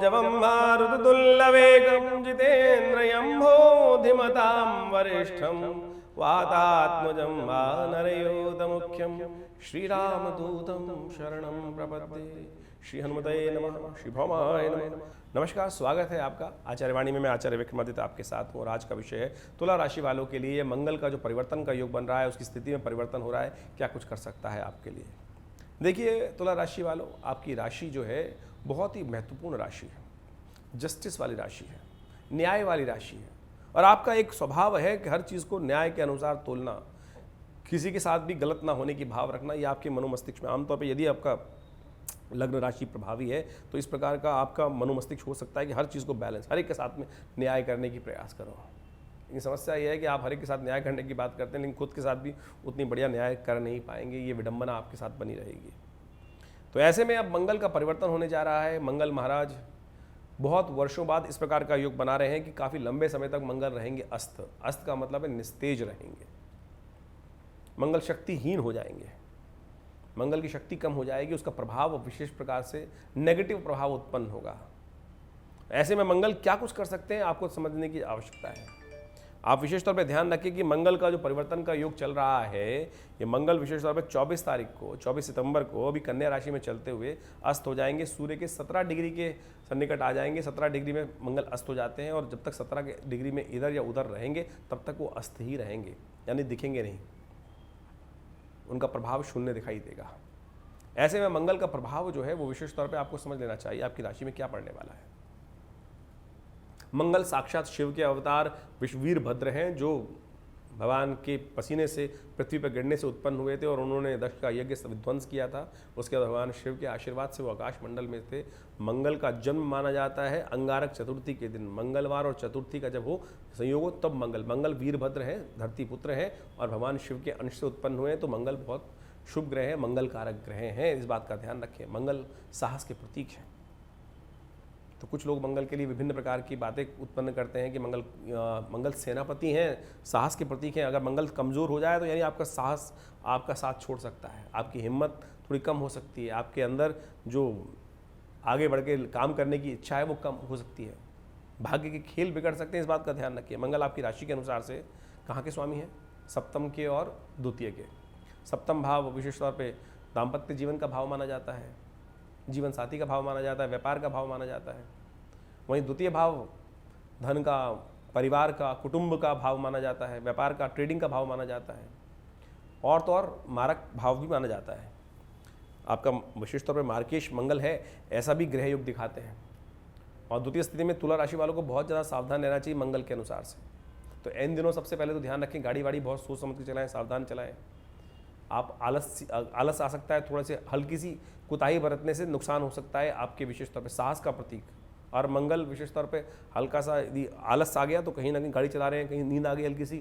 सरोजवं मारुततुल्यवेगं जितेन्द्रियं धीमतां वरिष्ठं वातात्मजं वानरयोधमुख्यं श्रीरामदूतं शरणं प्रपद्ये। श्री हनुमते नमः, श्री भौमाय नमः। नमस्कार, स्वागत है आपका आचार्यवाणी में। मैं आचार्य विक्रमादित्य आपके साथ हूँ और आज का विषय है तुला राशि वालों के लिए मंगल का जो परिवर्तन का योग बन रहा है, उसकी स्थिति में परिवर्तन हो रहा है, क्या कुछ कर सकता है आपके लिए। देखिए तुला राशि वालों, आपकी राशि जो है बहुत ही महत्वपूर्ण राशि है, जस्टिस वाली राशि है, न्याय वाली राशि है और आपका एक स्वभाव है कि हर चीज़ को न्याय के अनुसार तोलना, किसी के साथ भी गलत ना होने की भाव रखना, ये आपके मनोमस्तिष्क में आमतौर पर यदि आपका लग्न राशि प्रभावी है तो इस प्रकार का आपका मनोमस्तिष्क हो सकता है कि हर चीज़ को बैलेंस, हर एक के साथ में न्याय करने की प्रयास करो। लेकिन समस्या यह है कि आप हर एक के साथ न्याय करने की बात करते हैं लेकिन खुद के साथ भी उतनी बढ़िया न्याय कर नहीं पाएंगे, ये विडंबना आपके साथ बनी रहेगी। तो ऐसे में अब मंगल का परिवर्तन होने जा रहा है। मंगल महाराज बहुत वर्षों बाद इस प्रकार का योग बना रहे हैं कि काफ़ी लंबे समय तक मंगल रहेंगे अस्त। अस्त का मतलब है निस्तेज रहेंगे, मंगल शक्तिहीन हो जाएंगे, मंगल की शक्ति कम हो जाएगी, उसका प्रभाव विशेष प्रकार से नेगेटिव प्रभाव उत्पन्न होगा। ऐसे में मंगल क्या कुछ कर सकते हैं आपको समझने की आवश्यकता है। आप विशेष तौर पे ध्यान रखिए कि मंगल का जो परिवर्तन का योग चल रहा है, ये मंगल विशेष तौर पे 24 तारीख को, 24 सितंबर को अभी कन्या राशि में चलते हुए अस्त हो जाएंगे। सूर्य के 17 डिग्री के सन्निकट आ जाएंगे। 17 डिग्री में मंगल अस्त हो जाते हैं और जब तक 17 डिग्री में इधर या उधर रहेंगे तब तक वो अस्त ही रहेंगे, यानी दिखेंगे नहीं, उनका प्रभाव शून्य दिखाई देगा। ऐसे में मंगल का प्रभाव जो है वो विशेष तौर पे आपको समझ लेना चाहिए आपकी राशि में क्या पड़ने वाला है। मंगल साक्षात शिव के अवतार वीरभद्र हैं, जो भगवान के पसीने से पृथ्वी पर गिरने से उत्पन्न हुए थे और उन्होंने दक्ष का यज्ञ विध्वंस किया था। उसके बाद भगवान शिव के आशीर्वाद से वो आकाश मंडल में थे। मंगल का जन्म माना जाता है अंगारक चतुर्थी के दिन, मंगलवार और चतुर्थी का जब हो संयोग हो तब मंगल वीरभद्र हैं, धरती पुत्र हैं और भगवान शिव के अंश से उत्पन्न हुए हैं। तो मंगल बहुत शुभ ग्रह है, मंगल कारक ग्रह हैं, इस बात का ध्यान रखें। मंगल साहस के प्रतीक है। तो कुछ लोग मंगल के लिए विभिन्न प्रकार की बातें उत्पन्न करते हैं कि मंगल सेनापति हैं, साहस के प्रतीक हैं। अगर मंगल कमज़ोर हो जाए तो यानी आपका साहस आपका साथ छोड़ सकता है, आपकी हिम्मत थोड़ी कम हो सकती है, आपके अंदर जो आगे बढ़ के काम करने की इच्छा है वो कम हो सकती है, भाग्य के खेल बिगड़ सकते हैं, इस बात का ध्यान रखिए। मंगल आपकी राशि के अनुसार से कहाँ के स्वामी हैं? सप्तम के और द्वितीय के। सप्तम भाव विशेष तौर पे दाम्पत्य जीवन का भाव माना जाता है, जीवन साथी का भाव माना जाता है, व्यापार का भाव माना जाता है। वहीं द्वितीय भाव धन का, परिवार का, कुटुंब का भाव माना जाता है, व्यापार का, ट्रेडिंग का भाव माना जाता है और तो और मारक भाव भी माना जाता है। आपका विशेष तौर पर मार्केश मंगल है, ऐसा भी ग्रह योग दिखाते हैं। और द्वितीय स्थिति में तुला राशि वालों को बहुत ज़्यादा सावधान रहना चाहिए मंगल के अनुसार से। तो इन दिनों सबसे पहले तो ध्यान रखें, गाड़ी वाड़ी बहुत सोच समझ के चलाएं, सावधान चलाएं। आप आलस आ सकता है, थोड़ा से हल्की सी कुताही बरतने से नुकसान हो सकता है आपके विशेष तौर पे साहस का प्रतीक। और मंगल विशेष तौर पे हल्का सा यदि आलस आ गया तो कहीं ना कहीं गाड़ी चला रहे हैं, कहीं नींद आ गई हल्की सी,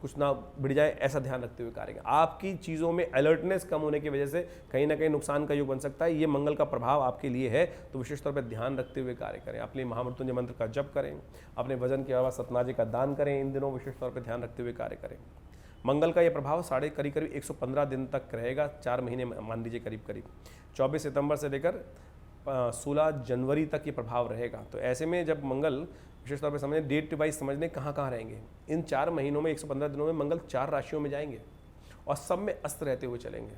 कुछ ना बिड़ जाए, ऐसा ध्यान रखते हुए कार्य करें। आपकी चीज़ों में अलर्टनेस कम होने की वजह से कहीं ना कहीं नुकसान का योग बन सकता है। ये मंगल का प्रभाव आपके लिए है, तो विशेष तौर पर ध्यान रखते हुए कार्य करें। अपने महामृत्युंजय मंत्र का जप करें, अपने वजन के अलावा सतनाजे का दान करें। इन दिनों विशेष तौर पर ध्यान रखते हुए कार्य करें। मंगल का ये प्रभाव करीब 115 दिन तक रहेगा, 4 महीने मान लीजिए करीब 24 सितंबर से लेकर 16 जनवरी तक ये प्रभाव रहेगा। तो ऐसे में जब मंगल विशेष तौर पर समझने, डेट वाइज समझने कहाँ रहेंगे, इन 4 महीनों में 115 दिनों में मंगल 4 राशियों में जाएंगे और सब में अस्त रहते हुए चलेंगे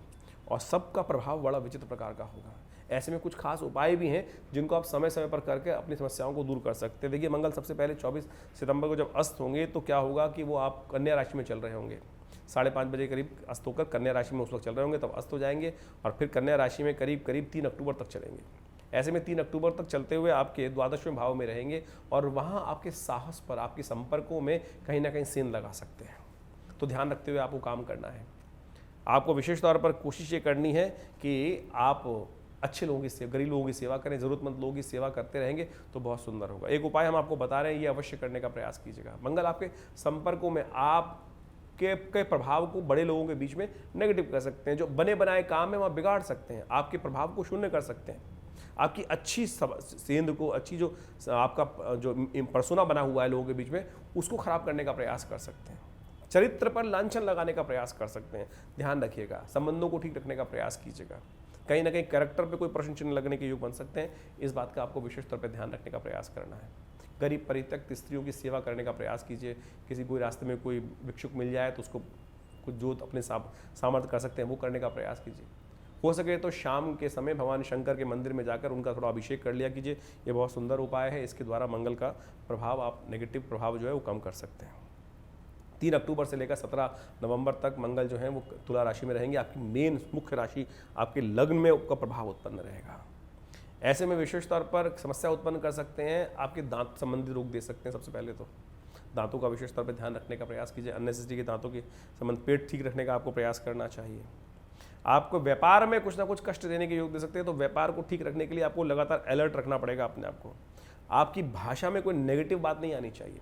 और सबका प्रभाव बड़ा विचित्र प्रकार का होगा। ऐसे में कुछ खास उपाय भी हैं जिनको आप समय समय पर करके अपनी समस्याओं को दूर कर सकते हैं। देखिए मंगल सबसे पहले 24 सितंबर को जब अस्त होंगे तो क्या होगा कि वो आप कन्या राशि में चल रहे होंगे, 5:30 बजे करीब अस्त होकर कन्या राशि में उस वक्त चल रहे होंगे, तब अस्त हो जाएंगे और फिर कन्या राशि में करीब 3 अक्टूबर तक चलेंगे। ऐसे में 3 अक्टूबर तक चलते हुए आपके 12वें भाव में रहेंगे और वहाँ आपके साहस पर, आपके संपर्कों में कहीं ना कहीं सेंध लगा सकते हैं। तो ध्यान रखते हुए आपको काम करना है। आपको विशेष तौर पर कोशिश ये करनी है कि आप अच्छे लोगों की सेवा, गरीब लोगों की सेवा करें, ज़रूरतमंद लोगों की सेवा करते रहेंगे तो बहुत सुंदर होगा। एक उपाय हम आपको बता रहे हैं, ये अवश्य करने का प्रयास कीजिएगा। मंगल आपके संपर्कों में आपके प्रभाव को बड़े लोगों के बीच में नेगेटिव कर सकते हैं। जो बने बनाए काम है वहाँ बिगाड़ सकते हैं, आपके प्रभाव को शून्य कर सकते हैं, आपकी अच्छी सेंध को, अच्छी जो आपका जो पर्सोना बना हुआ है लोगों के बीच में, उसको खराब करने का प्रयास कर सकते हैं। चरित्र पर लांछन लगाने का प्रयास कर सकते हैं। ध्यान रखिएगा, संबंधों को ठीक रखने का प्रयास कीजिएगा। कहीं ना कहीं कैरेक्टर पे कोई प्रश्न चिन्ह लगने के योग बन सकते हैं। इस बात का आपको विशेष तौर पर ध्यान रखने का प्रयास करना है। गरीब परित्यक्त स्त्रियों की सेवा करने का प्रयास कीजिए। किसी कोई रास्ते में कोई भिक्षुक मिल जाए तो उसको कुछ जो अपने सामर्थ्य कर सकते हैं वो करने का प्रयास कीजिए। हो सके तो शाम के समय भगवान शंकर के मंदिर में जाकर उनका थोड़ा अभिषेक कर लिया कीजिए। ये बहुत सुंदर उपाय है। इसके द्वारा मंगल का प्रभाव, आप नेगेटिव प्रभाव जो है वो कम कर सकते हैं। 3 अक्टूबर से लेकर 17 नवंबर तक मंगल जो है वो तुला राशि में रहेंगे। आपकी मेन मुख्य राशि आपके लग्न में उसका प्रभाव उत्पन्न रहेगा। ऐसे में विशेष तौर पर समस्या उत्पन्न कर सकते हैं। आपके दांत संबंधी रोग दे सकते हैं। सबसे पहले तो दांतों का विशेष तौर पर ध्यान रखने का प्रयास कीजिए। अननेसेसरी के दांतों के संबंध, पेट ठीक रखने का आपको प्रयास करना चाहिए। आपको व्यापार में कुछ ना कुछ कष्ट देने के योग दे सकते हैं, तो व्यापार को ठीक रखने के लिए आपको लगातार अलर्ट रखना पड़ेगा अपने आप को। आपकी भाषा में कोई नेगेटिव बात नहीं आनी चाहिए।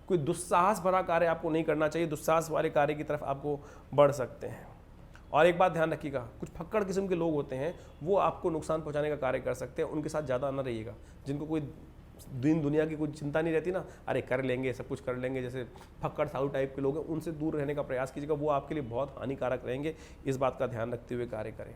कोई दुस्साहस भरा कार्य आपको नहीं करना चाहिए। दुस्साहस वाले कार्य की तरफ आपको बढ़ सकते हैं। और एक बात ध्यान रखिएगा, कुछ फक्कड़ किस्म के लोग होते हैं, वो आपको नुकसान पहुंचाने का कार्य कर सकते हैं। उनके साथ ज़्यादा न रहिएगा। जिनको कोई दिन दुनिया की कुछ चिंता नहीं रहती ना, अरे कर लेंगे, सब कुछ कर लेंगे, जैसे फक्कड़ साधु टाइप के लोग हैं, उनसे दूर रहने का प्रयास कीजिएगा। वो आपके लिए बहुत हानिकारक रहेंगे। इस बात का ध्यान रखते हुए कार्य करें।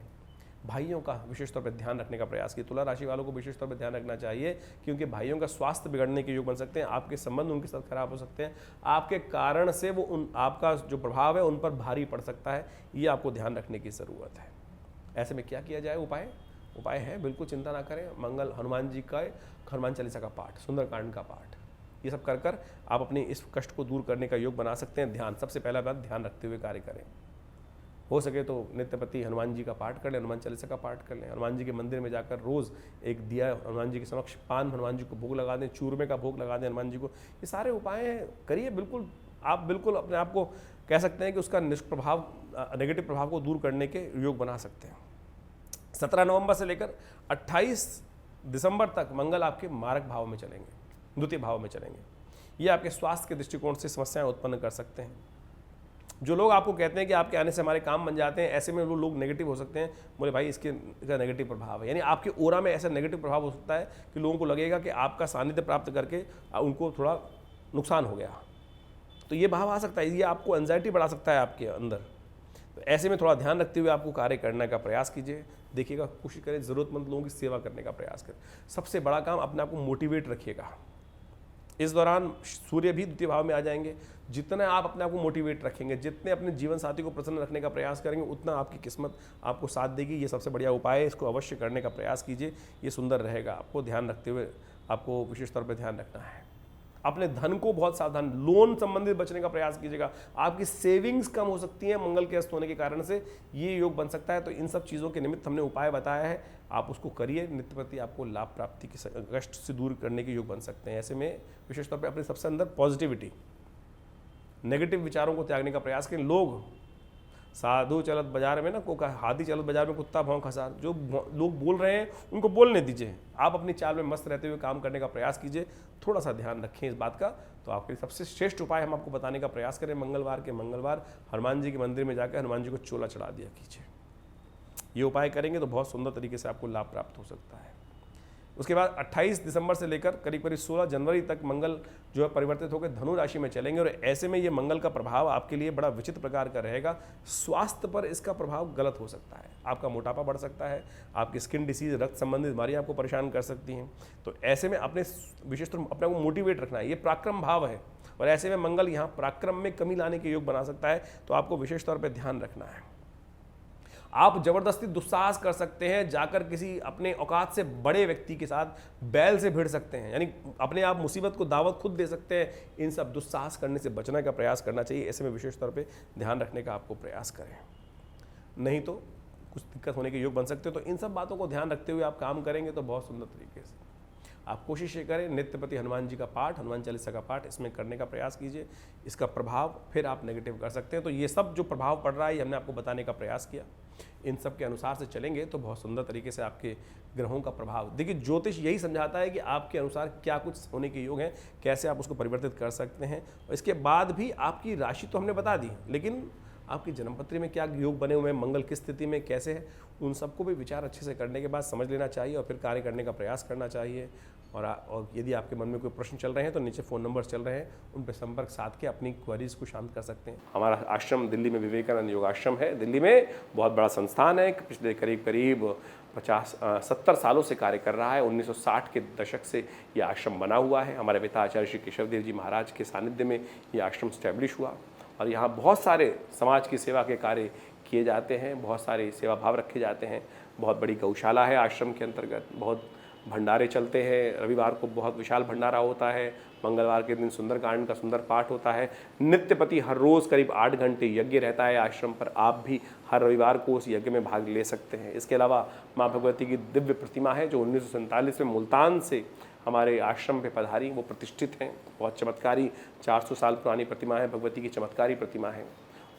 भाइयों का विशेष तौर पर ध्यान रखने का प्रयास कीजिए। तुला राशि वालों को विशेष तौर पर ध्यान रखना चाहिए, क्योंकि भाइयों का स्वास्थ्य बिगड़ने के योग बन सकते हैं। आपके संबंध उनके साथ खराब हो सकते हैं। आपके कारण से वो आपका जो प्रभाव है उन पर भारी पड़ सकता है। ये आपको ध्यान रखने की ज़रूरत है। ऐसे में क्या किया जाए? उपाय है, बिल्कुल चिंता ना करें। मंगल हनुमान जी का हनुमान चालीसा का पाठ, सुंदरकांड का पाठ, ये सब कर आप अपने इस कष्ट को दूर करने का योग बना सकते हैं। ध्यान, सबसे पहला बात, ध्यान रखते हुए कार्य करें। हो सके तो नित्यपति हनुमान जी का पाठ कर लें, हनुमान चालीसा का पाठ कर लें। हनुमान जी के मंदिर में जाकर रोज़ एक दिया हनुमान जी के समक्ष, पान हनुमान जी को भोग लगा दें, चूरमे का भोग लगा दें हनुमान जी को। ये सारे उपाय करिए। बिल्कुल आप बिल्कुल अपने आप को कह सकते हैं कि उसका निष्प्रभाव, नेगेटिव प्रभाव को दूर करने के योग बना सकते हैं। 17 नवंबर से लेकर 28 दिसंबर तक मंगल आपके मारक भाव में चलेंगे, द्वितीय भाव में चलेंगे। ये आपके स्वास्थ्य के दृष्टिकोण से समस्याएं उत्पन्न कर सकते हैं। जो लोग आपको कहते हैं कि आपके आने से हमारे काम बन जाते हैं, ऐसे में वो लोग नेगेटिव हो सकते हैं। बोले भाई इसका नेगेटिव प्रभाव है, यानी आपके ओरा में ऐसा नेगेटिव प्रभाव हो सकता है कि लोगों को लगेगा कि आपका सानिध्य प्राप्त करके उनको थोड़ा नुकसान हो गया। तो ये भाव आ सकता है, ये आपको एंजाइटी बढ़ा सकता है आपके अंदर। तो ऐसे में थोड़ा ध्यान रखते हुए आपको कार्य करने का प्रयास कीजिए। देखिएगा, कोशिश करें ज़रूरतमंद लोगों की सेवा करने का प्रयास करें। सबसे बड़ा काम, अपने आप को मोटिवेट रखिएगा। इस दौरान सूर्य भी द्वितीय भाव में आ जाएंगे। जितना आप अपने आप को मोटिवेट रखेंगे, जितने अपने जीवन साथी को प्रसन्न रखने का प्रयास करेंगे, उतना आपकी किस्मत आपको साथ देगी। ये सबसे बढ़िया उपाय है, इसको अवश्य करने का प्रयास कीजिए। ये सुंदर रहेगा। आपको ध्यान रखते हुए आपको विशेष तौर पर ध्यान रखना है। अपने धन को बहुत सावधान, लोन संबंधित बचने का प्रयास कीजिएगा। आपकी सेविंग्स कम हो सकती हैं मंगल के अस्त होने के कारण से, ये योग बन सकता है। तो इन सब चीज़ों के निमित्त हमने उपाय बताया है, आप उसको करिए। नित्य प्रति आपको लाभ प्राप्ति के कष्ट से दूर करने के योग बन सकते हैं। ऐसे में विशेष तौर पर अपने सबसे अंदर पॉजिटिविटी, नेगेटिव विचारों को त्यागने का प्रयास करें। लोग साधु चलत बाजार में ना, को हाथी चलत बाजार में कुत्ता भौंक हंसा, जो लोग बोल रहे हैं उनको बोलने दीजिए। आप अपनी चाल में मस्त रहते हुए काम करने का प्रयास कीजिए। थोड़ा सा ध्यान रखें इस बात का। तो आपके सबसे श्रेष्ठ उपाय हम आपको बताने का प्रयास करें। मंगलवार हनुमान जी के मंदिर में जाकर हनुमान जी को चोला चढ़ा दिया कीजिए। ये उपाय करेंगे तो बहुत सुंदर तरीके से आपको लाभ प्राप्त हो सकता है। उसके बाद 28 दिसंबर से लेकर करीब 16 जनवरी तक मंगल जो है परिवर्तित होकर धनु राशि में चलेंगे। और ऐसे में ये मंगल का प्रभाव आपके लिए बड़ा विचित्र प्रकार का रहेगा। स्वास्थ्य पर इसका प्रभाव गलत हो सकता है। आपका मोटापा बढ़ सकता है, आपकी स्किन डिसीज, रक्त संबंधित बीमारियां आपको परेशान कर सकती हैं। तो ऐसे में अपने विशेष तौर अपने को मोटिवेट रखना है। ये पराक्रम भाव है, और ऐसे में मंगल यहाँ पराक्रम में कमी लाने के योग बना सकता है। तो आपको विशेष तौर पर ध्यान रखना है। आप जबरदस्ती दुस्साहस कर सकते हैं, जाकर किसी अपने औकात से बड़े व्यक्ति के साथ बैल से भिड़ सकते हैं, यानी अपने आप मुसीबत को दावत खुद दे सकते हैं। इन सब दुस्साहस करने से बचने का प्रयास करना चाहिए। ऐसे में विशेष तौर पे ध्यान रखने का आपको प्रयास करें, नहीं तो कुछ दिक्कत होने के योग बन सकते हैं। तो इन सब बातों को ध्यान रखते हुए आप काम करेंगे तो बहुत सुंदर तरीके से आप कोशिश ये करें। नित्यपति हनुमान जी का पाठ, हनुमान चालीसा का पाठ, इसमें करने का प्रयास कीजिए। इसका प्रभाव फिर आप नेगेटिव कर सकते हैं। तो ये सब जो प्रभाव पड़ रहा है, ये हमने आपको बताने का प्रयास किया। इन सब के अनुसार से चलेंगे तो बहुत सुंदर तरीके से आपके ग्रहों का प्रभाव, देखिए ज्योतिष यही समझाता है कि आपके अनुसार क्या कुछ होने के योग हैं, कैसे आप उसको परिवर्तित कर सकते हैं। और इसके बाद भी आपकी राशि तो हमने बता दी, लेकिन आपकी जन्मपत्री में क्या योग बने हुए हैं, मंगल किस स्थिति में कैसे है, उन सबको भी विचार अच्छे से करने के बाद समझ लेना चाहिए और फिर कार्य करने का प्रयास करना चाहिए। और यदि आपके मन में कोई प्रश्न चल रहे हैं तो नीचे फ़ोन नंबर्स चल रहे हैं, उन पर संपर्क साध के अपनी क्वेरीज को शांत कर सकते हैं। हमारा आश्रम दिल्ली में विवेकानंद योगाश्रम है। दिल्ली में बहुत बड़ा संस्थान है। पिछले करीब 70 सालों से कार्य कर रहा है। 1960 के दशक से ये आश्रम बना हुआ है। हमारे पिता आचार्य श्री केशवदेव जी महाराज के सानिध्य में ये आश्रम स्टैब्लिश हुआ और यहाँ बहुत सारे समाज की सेवा के कार्य किए जाते हैं, बहुत सारे सेवा भाव रखे जाते हैं। बहुत बड़ी गौशाला है आश्रम के अंतर्गत, बहुत भंडारे चलते हैं। रविवार को बहुत विशाल भंडारा होता है, मंगलवार के दिन सुंदरकांड का सुंदर पाठ होता है। नित्यपति हर रोज़ करीब 8 घंटे यज्ञ रहता है आश्रम पर। आप भी हर रविवार को उस यज्ञ में भाग ले सकते हैं। इसके अलावा माँ भगवती की दिव्य प्रतिमा है जो 1947 में मुल्तान से हमारे आश्रम पे पधारी, वो प्रतिष्ठित हैं। बहुत चमत्कारी 400 साल पुरानी प्रतिमा है, भगवती की चमत्कारी प्रतिमा है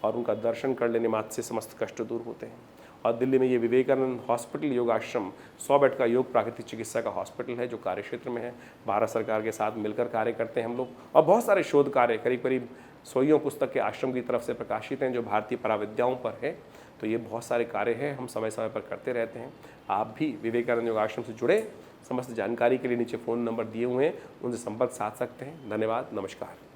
और उनका दर्शन कर लेने मात्र से समस्त कष्ट दूर होते हैं। और दिल्ली में ये विवेकानंद हॉस्पिटल योगाश्रम 100 बेड का योग प्राकृतिक चिकित्सा का हॉस्पिटल है जो कार्य क्षेत्र में है। भारत सरकार के साथ मिलकर कार्य करते हैं हम लोग और बहुत सारे शोध कार्य करीब करीब 100 पुस्तक के आश्रम की तरफ से प्रकाशित हैं जो भारतीय पराविद्याओं पर है। तो ये बहुत सारे कार्य हैं, हम समय समय पर करते रहते हैं। आप भी विवेकानंद योगाश्रम से जुड़े, समस्त जानकारी के लिए नीचे फ़ोन नंबर दिए हुए हैं, उनसे संपर्क साध सकते हैं। धन्यवाद, नमस्कार।